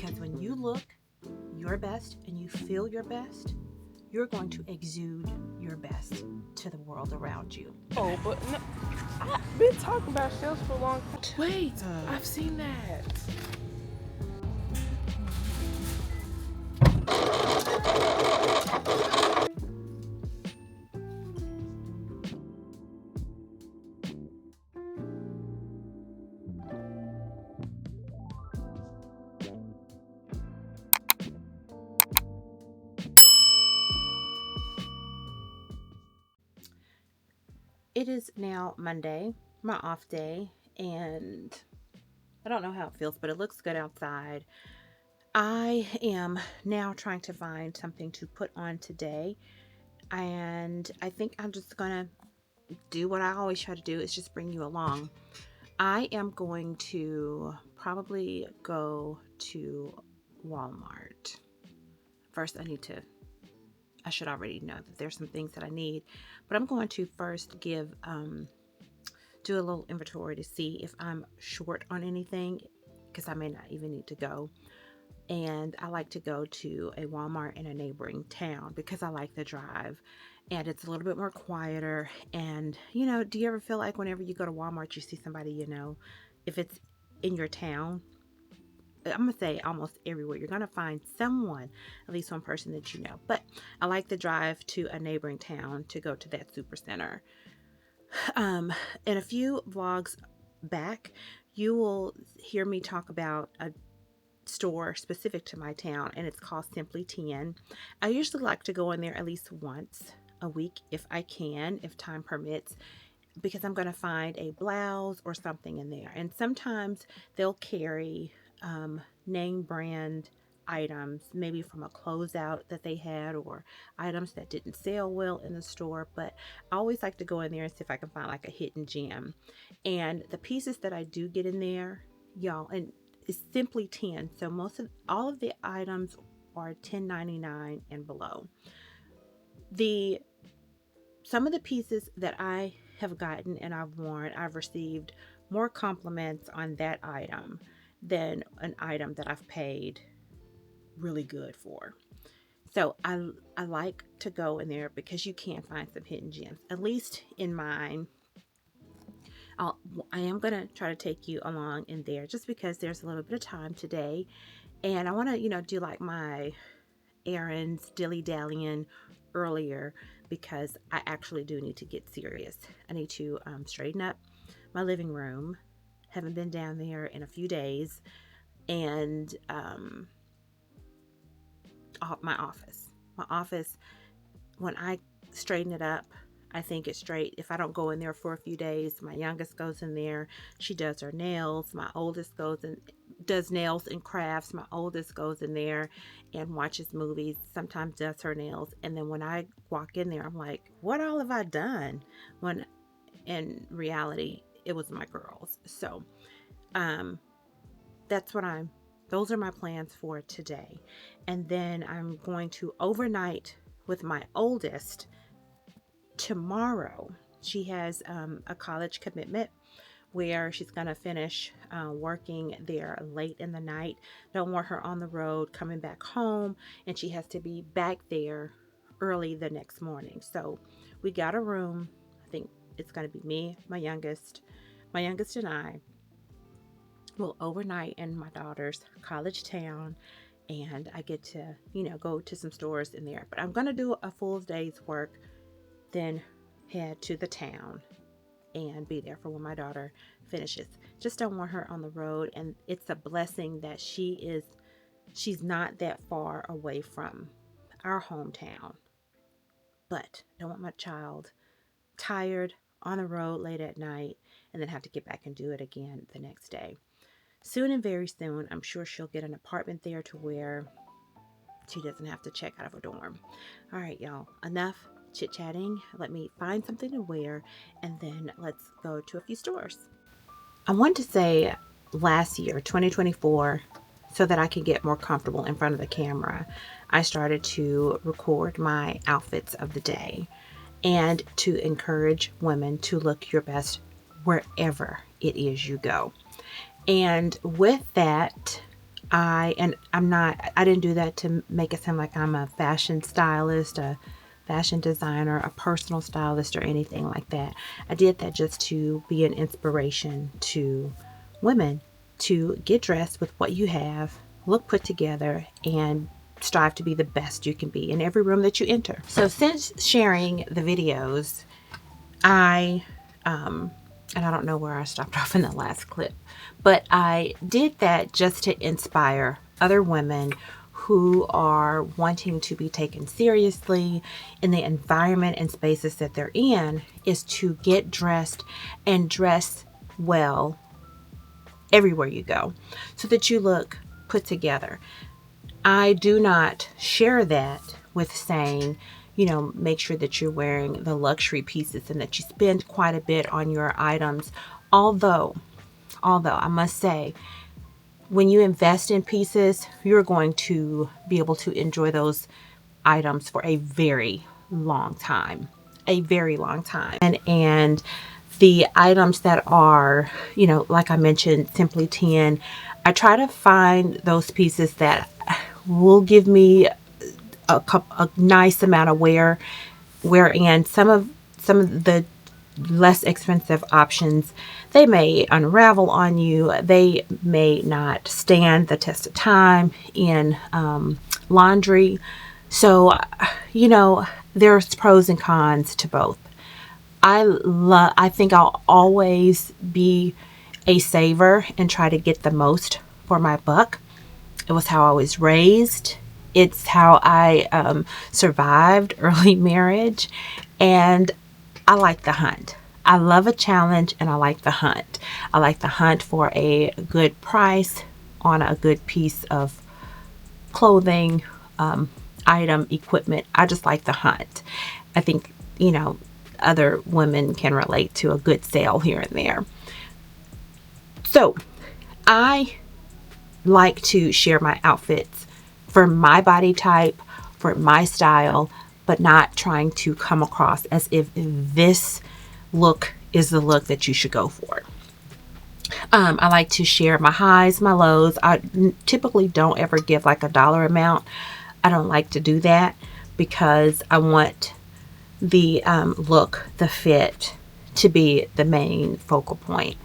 because when you look your best and you feel your best, you're going to exude your best to the world around you. Oh, but no, I've been talking about shells for a long time. Wait, I've seen that. It is now Monday, my off day, and I don't know how it feels, but it looks good outside. I am now trying to find something to put on today, and I think I'm just gonna do what I always try to do, is just bring you along. I am going to probably go to Walmart. First, I should already know that there's some things that I need, but I'm going to first do a little inventory to see if I'm short on anything, because I may not even need to go. And I like to go to a Walmart in a neighboring town because I like the drive and it's a little bit more quieter. And, do you ever feel like whenever you go to Walmart, you see somebody, if it's in your town, I'm going to say almost everywhere, you're going to find someone, at least one person that you know. But I like the drive to a neighboring town to go to that super center. In a few vlogs back, you will hear me talk about a store specific to my town, and it's called Simply 10. I usually like to go in there at least once a week if I can, if time permits, because I'm going to find a blouse or something in there. And sometimes they'll carry name brand items, maybe from a closeout that they had, or items that didn't sell well in the store. But I always like to go in there and see if I can find like a hidden gem. And the pieces that I do get in there, y'all, and it's simply 10, so all of the items are $10.99 and below. Some of the pieces that I have gotten and I've worn, I've received more compliments on that item than an item that I've paid really good for. So I like to go in there because you can find some hidden gems, at least in mine. I am going to try to take you along in there just because there's a little bit of time today, and I want to, do like my errands, dilly-dallying earlier, because I actually do need to get serious. I need to straighten up my living room. Haven't been down there in a few days, and my office, when I straighten it up, I think it's straight. If I don't go in there for a few days, my youngest goes in there. She does her nails. My oldest goes and does nails and crafts. My oldest goes in there and watches movies, sometimes does her nails. And then when I walk in there, I'm like, what all have I done? When in reality, it was my girls. So those are my plans for today. And then I'm going to overnight with my oldest tomorrow. She has a college commitment where she's going to finish working there late in the night. Don't want her on the road coming back home, and she has to be back there early the next morning. So we got a room. I think it's going to be me, my youngest and I will overnight in my daughter's college town, and I get to, go to some stores in there. But I'm going to do a full day's work, then head to the town and be there for when my daughter finishes. Just don't want her on the road, and it's a blessing that she's not that far away from our hometown. But I don't want my child tired on the road late at night and then have to get back and do it again the next day. Soon and very soon, I'm sure she'll get an apartment there to where she doesn't have to check out of her dorm. All right, y'all, enough chit-chatting. Let me find something to wear, and then let's go to a few stores. I want to say last year, 2024, so that I can get more comfortable in front of the camera, I started to record my outfits of the day and to encourage women to look your best wherever it is you go. And with that, I didn't do that to make it sound like I'm a fashion stylist, a fashion designer, a personal stylist, or anything like that. I did that just to be an inspiration to women to get dressed with what you have, look put together, and strive to be the best you can be in every room that you enter. So since sharing the videos, and I don't know where I stopped off in the last clip, but I did that just to inspire other women who are wanting to be taken seriously in the environment and spaces that they're in, is to get dressed and dress well everywhere you go so that you look put together. I do not share that with saying, make sure that you're wearing the luxury pieces and that you spend quite a bit on your items. Although I must say, when you invest in pieces, you're going to be able to enjoy those items for a very long time. And the items that are, like I mentioned, Simply 10, I try to find those pieces that will give me a nice amount of wear, and some of the less expensive options, they may unravel on you. They may not stand the test of time in laundry. So, there's pros and cons to both. I think I'll always be a saver and try to get the most for my buck. It was how I was raised. It's how I survived early marriage, and I like the hunt. I love a challenge, and I like the hunt. I like the hunt for a good price on a good piece of clothing, item, equipment. I just like the hunt. I think, other women can relate to a good sale here and there. So I like to share my outfits for my body type, for my style, but not trying to come across as if this look is the look that you should go for. I like to share my highs, my lows. I typically don't ever give like a dollar amount. I don't like to do that because I want the look, the fit to be the main focal point.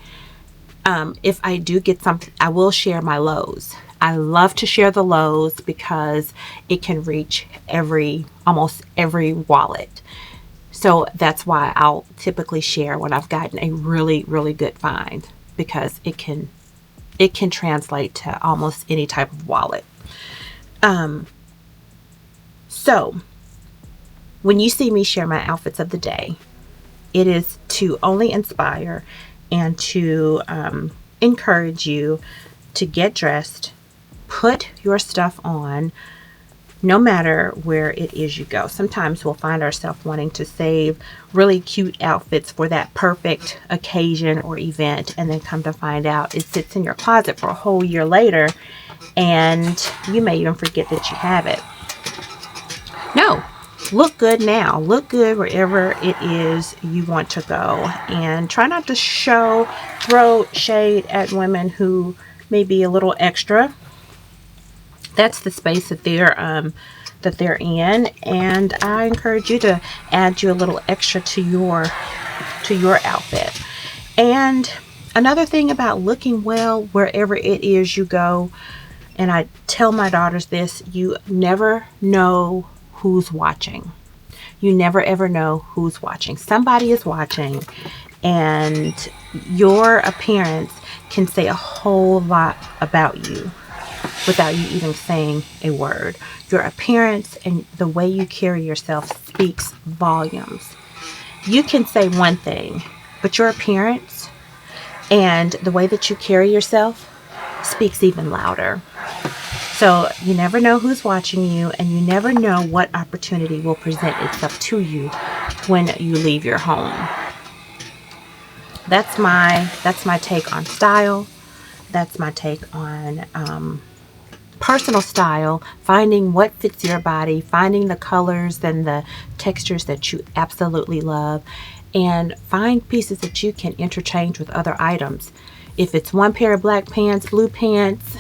If I do get something, I will share my lows. I love to share the lows because it can reach almost every wallet. So that's why I'll typically share when I've gotten a really, really good find, because it can translate to almost any type of wallet. So when you see me share my outfits of the day, it is to only inspire and to encourage you to get dressed, put your stuff on, no matter where it is you go. Sometimes we'll find ourselves wanting to save really cute outfits for that perfect occasion or event, and then come to find out it sits in your closet for a whole year later, and you may even forget that you have it. No. Look good now. Look good wherever it is you want to go. And try not to throw shade at women who may be a little extra. That's the space that they're in. And I encourage you to add you a little extra to your outfit. And another thing about looking well wherever it is you go, and I tell my daughters this, you never know who's watching. You never ever know who's watching. Somebody is watching, and your appearance can say a whole lot about you without you even saying a word. Your appearance and the way you carry yourself speaks volumes. You can say one thing, but your appearance and the way that you carry yourself speaks even louder. So you never know who's watching you, and you never know what opportunity will present itself to you when you leave your home. That's my take on style. That's my take on personal style, finding what fits your body, finding the colors and the textures that you absolutely love, and find pieces that you can interchange with other items. If it's one pair of black pants, blue pants,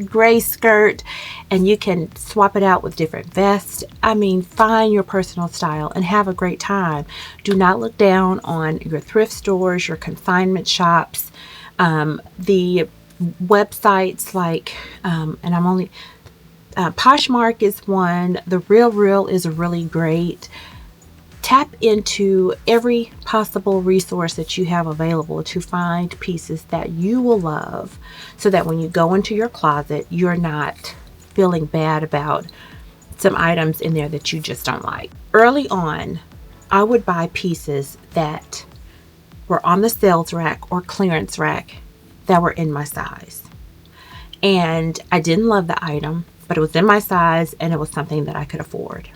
gray skirt, and you can swap it out with different vests. I mean, find your personal style and have a great time. Do not look down on your thrift stores, your consignment shops, the websites like, and I'm only, Poshmark is one. The Real is really great. Tap into every possible resource that you have available to find pieces that you will love, so that when you go into your closet, you're not feeling bad about some items in there that you just don't like. Early on, I would buy pieces that were on the sales rack or clearance rack that were in my size. And I didn't love the item, but it was in my size and it was something that I could afford.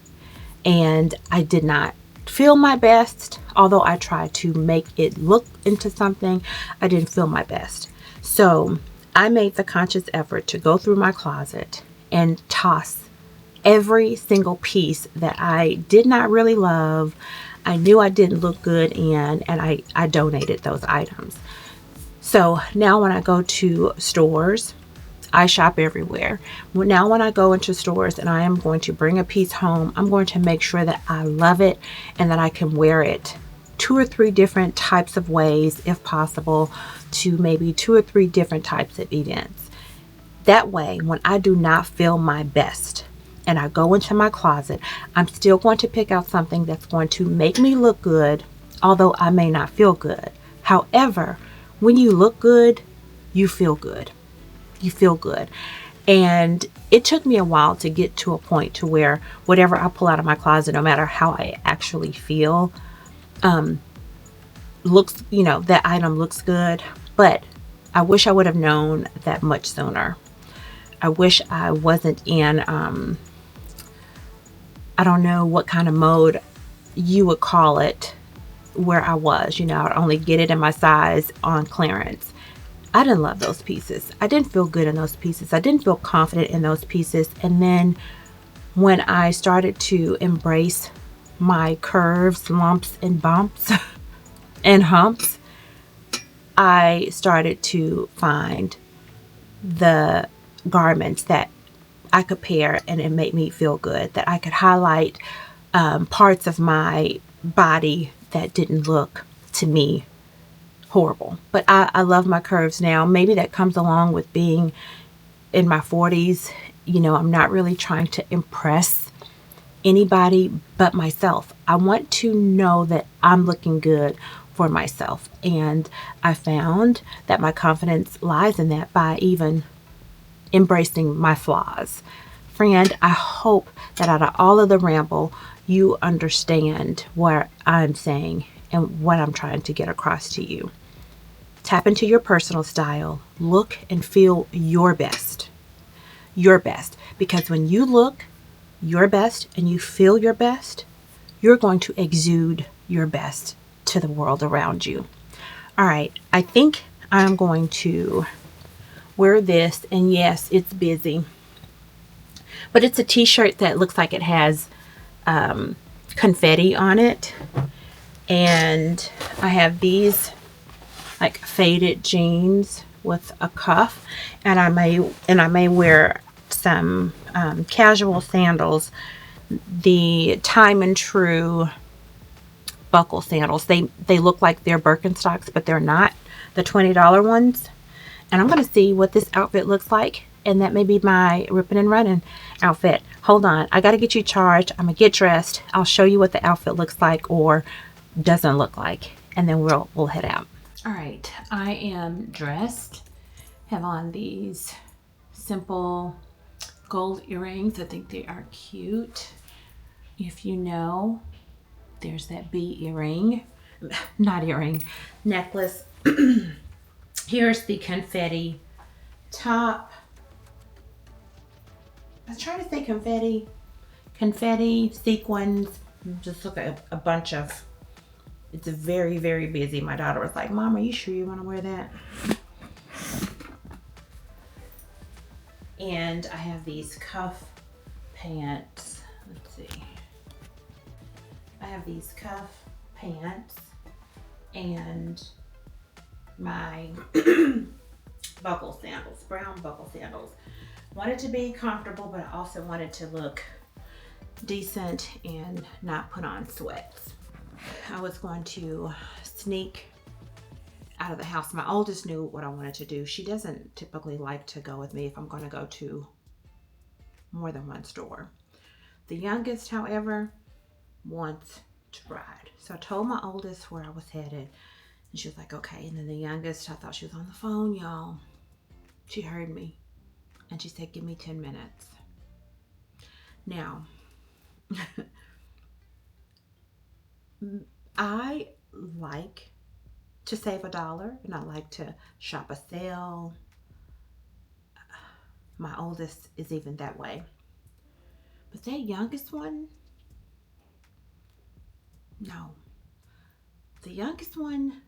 And I did not feel my best, although I tried to make it look into something. I didn't feel my best. So I made the conscious effort to go through my closet and toss every single piece that I did not really love, I knew I didn't look good in, and I donated those items. So now when I go to stores, I shop everywhere. Now when I go into stores and I am going to bring a piece home, I'm going to make sure that I love it and that I can wear it 2 or 3 different types of ways, if possible, to maybe 2 or 3 different types of events. That way, when I do not feel my best and I go into my closet, I'm still going to pick out something that's going to make me look good, although I may not feel good. However, when you look good, you feel good. You feel good. And it took me a while to get to a point to where whatever I pull out of my closet, no matter how I actually feel, looks, that item looks good. But I wish I would have known that much sooner. I wish I wasn't in, I don't know what kind of mode you would call it, where I was. I'd only get it in my size on clearance. I didn't love those pieces. I didn't feel good in those pieces. I didn't feel confident in those pieces. And then when I started to embrace my curves, lumps, and bumps and humps, I started to find the garments that I could pair and it made me feel good, that I could highlight parts of my body that didn't look, to me, horrible. But I love my curves now. Maybe that comes along with being in my 40s. I'm not really trying to impress anybody but myself. I want to know that I'm looking good for myself. And I found that my confidence lies in that by even embracing my flaws. Friend, I hope that out of all of the ramble, you understand what I'm saying and what I'm trying to get across to you. Tap into your personal style. Look and feel your best. Your best. Because when you look your best and you feel your best, you're going to exude your best to the world around you. All right, I think I'm going to wear this, and yes, it's busy, but it's a t-shirt that looks like it has confetti on it, and I have these like faded jeans with a cuff, and I may wear some casual sandals, the Time and True buckle sandals. They look like they're Birkenstocks, but they're not, the $20 ones. And I'm going to see what this outfit looks like, and that may be my ripping and running outfit. Hold on, I got to get you charged. I'm going to get dressed. I'll show you what the outfit looks like or doesn't look like, and then we'll head out. All right, I am dressed. Have on these simple gold earrings. I think they are cute. If you know, there's that bee earring, not earring, necklace. Here's the confetti top. I was trying to say confetti, sequins. Just look at a bunch of, it's very, very busy. My daughter was like, Mom, are you sure you want to wear that? And I have these cuff pants. Let's see. I have these cuff pants and my buckle sandals, brown buckle sandals. Wanted to be comfortable, but I also wanted to look decent and not put on sweats. I was going to sneak out of the house. My oldest knew what I wanted to do. She doesn't typically like to go with me if I'm going to go to more than one store. The youngest, however, wants to ride. So I told my oldest where I was headed, and she was like, okay. And then the youngest, I thought she was on the phone, y'all. She heard me, and she said, give me 10 minutes. Now, I like to save $1, and I like to shop a sale. My oldest is even that way. But that youngest one, no. The youngest one,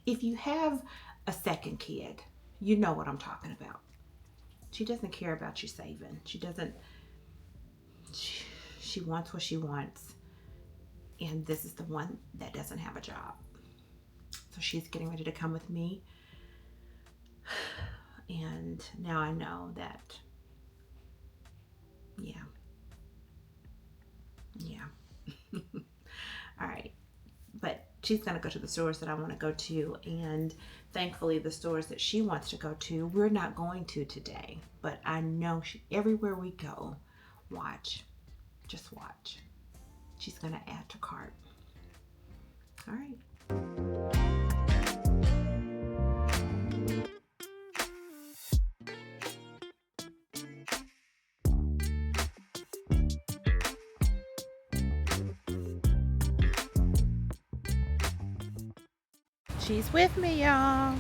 if you have a second kid, you know what I'm talking about. She doesn't care about you saving. She doesn't, she wants what she wants. And this is the one that doesn't have a job. So she's getting ready to come with me. And now I know that, yeah. All right. But she's going to go to the stores that I want to go to. And thankfully, the stores that she wants to go to, we're not going to today. But I know everywhere we go, just watch. She's going to add to cart. All right. She's with me, y'all.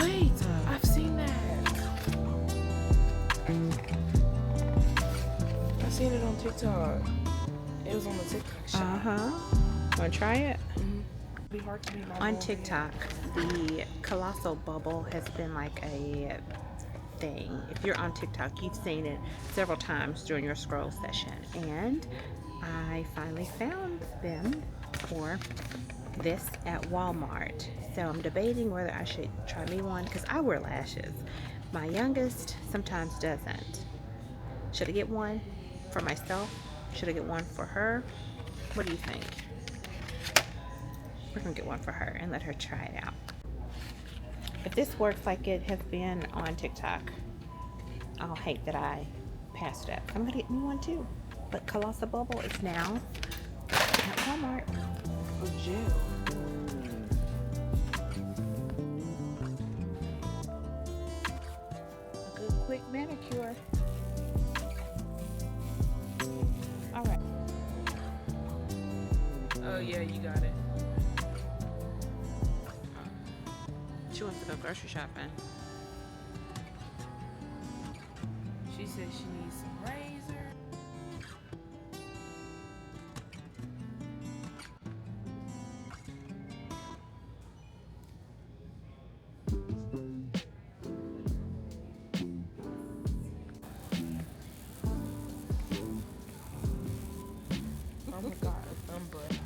Wait, I've seen that. I seen it on TikTok. It was on the TikTok shop. Wanna try it? It'd be hard to be On TikTok, the Colossal Bubble has been like a thing. If you're on TikTok, you've seen it several times during your scroll session. And I finally found them for this at Walmart. So I'm debating whether I should try me one because I wear lashes. My youngest sometimes doesn't. Should I get one for myself? Should I get one for her? What do you think? We're gonna get one for her and let her try it out. If this works like it has been on TikTok, I'll hate that I passed it up. I'm gonna get me one too. But Colossal Bubble is now at Walmart. For gel. A good quick manicure. All right. Oh yeah, you got it. She wants to go grocery shopping. She said she needs some razor. Oh my god, a thumb brush.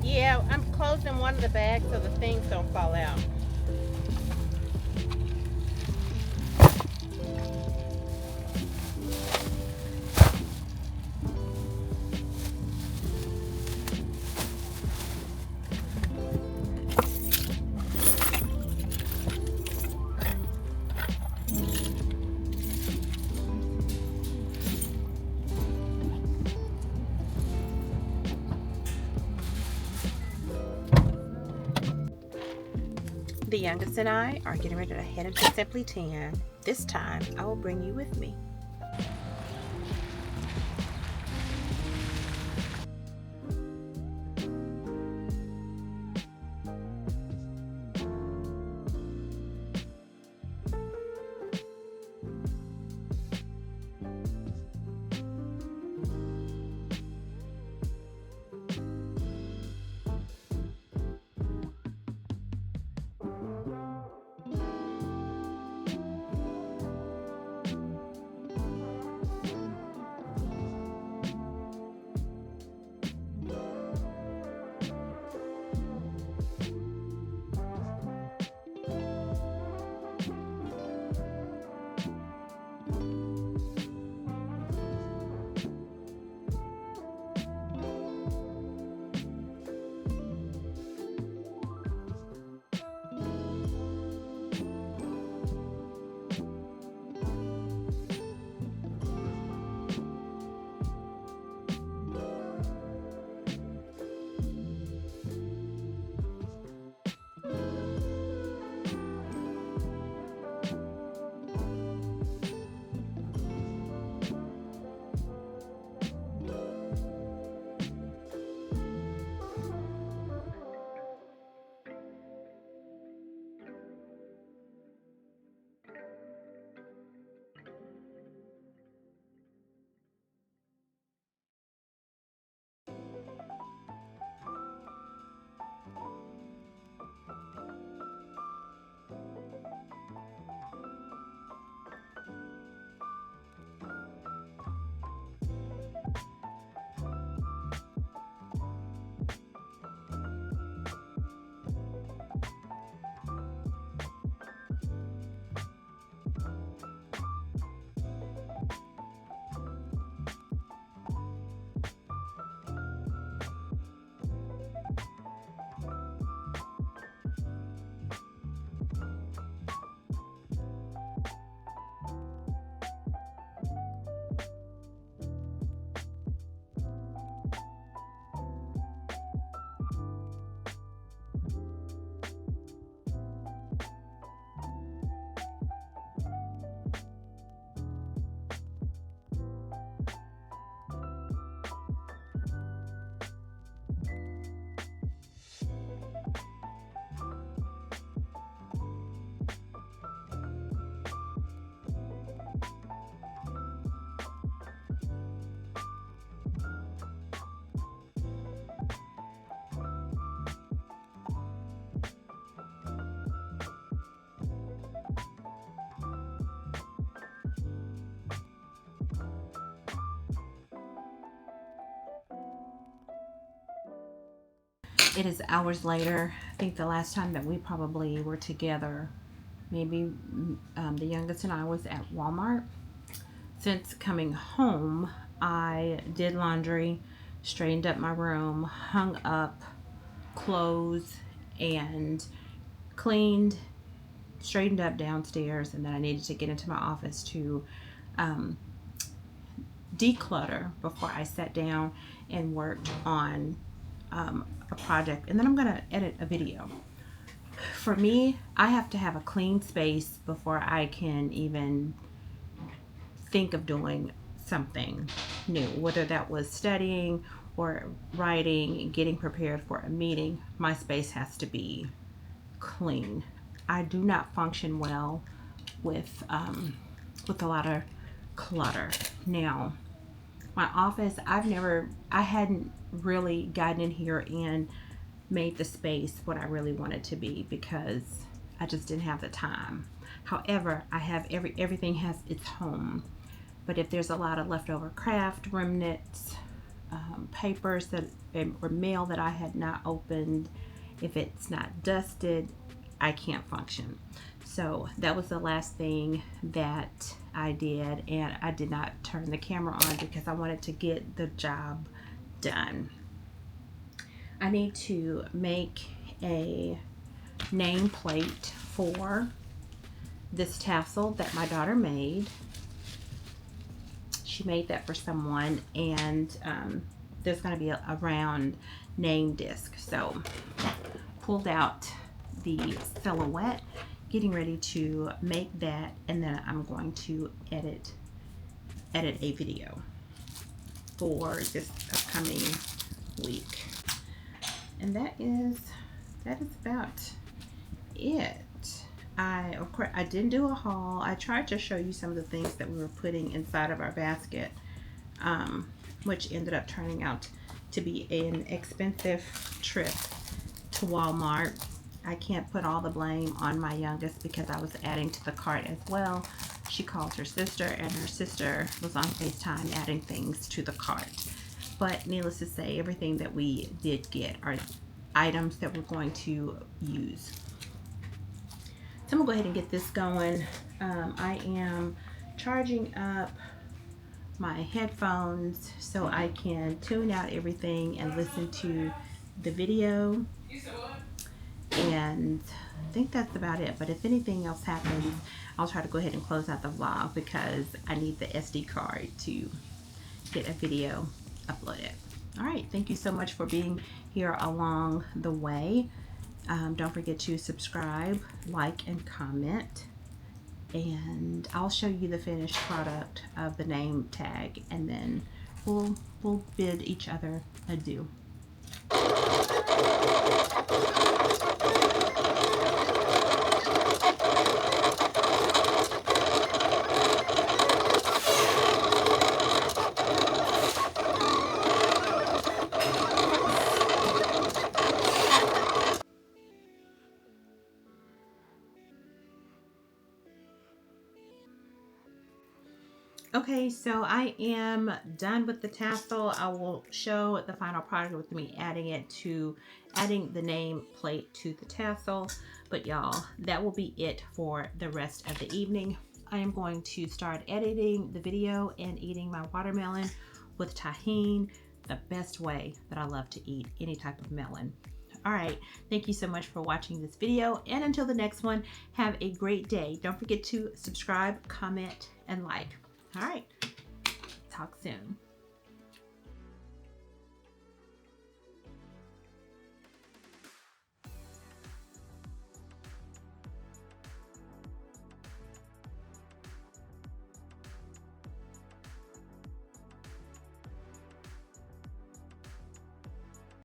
Yeah, I'm closing one of the bags so the things don't fall out. The youngest and I are getting ready to head into Simply Tan. This time, I will bring you with me. It is hours later. I think the last time that we probably were together, maybe the youngest and I was at Walmart. Since coming home, I did laundry, straightened up my room, hung up clothes, and cleaned, straightened up downstairs, and then I needed to get into my office to declutter before I sat down and worked on a project. And then I'm going to edit a video. For me, I have to have a clean space before I can even think of doing something new, whether that was studying or writing, getting prepared for a meeting. My space has to be clean. I do not function well with a lot of clutter. Now, my office, I hadn't really gotten in here and made the space what I really wanted to be because I just didn't have the time. However, I have everything has its home. But if there's a lot of leftover craft remnants, papers that or mail that I had not opened, if it's not dusted, I can't function. So that was the last thing that I did, and I did not turn the camera on because I wanted to get the job done. I need to make a nameplate for this tassel that my daughter made. She made that for someone, and there's going to be a round name disc. So pulled out the silhouette, getting ready to make that, and then I'm going to edit a video for this upcoming week. And that is about it. Of course, I didn't do a haul. I tried to show you some of the things that we were putting inside of our basket, which ended up turning out to be an expensive trip to Walmart. I can't put all the blame on my youngest because I was adding to the cart as well. She called her sister, and her sister was on FaceTime adding things to the cart. But needless to say, everything that we did get are items that we're going to use. So I'm gonna go ahead and get this going. I am charging up my headphones so I can tune out everything and listen to the video. And I think that's about it. But if anything else happens, I'll try to go ahead and close out the vlog because I need the SD card to get a video uploaded. All right, thank you so much for being here along the way. Don't forget to subscribe, like, and comment. And I'll show you the finished product of the name tag, and then we'll bid each other adieu. Okay, so I am done with the tassel. I will show the final product with me adding the name plate to the tassel. But y'all, that will be it for the rest of the evening. I am going to start editing the video and eating my watermelon with tahini, the best way that I love to eat any type of melon. All right, thank you so much for watching this video, and until the next one, have a great day. Don't forget to subscribe, comment, and like. All right, talk soon.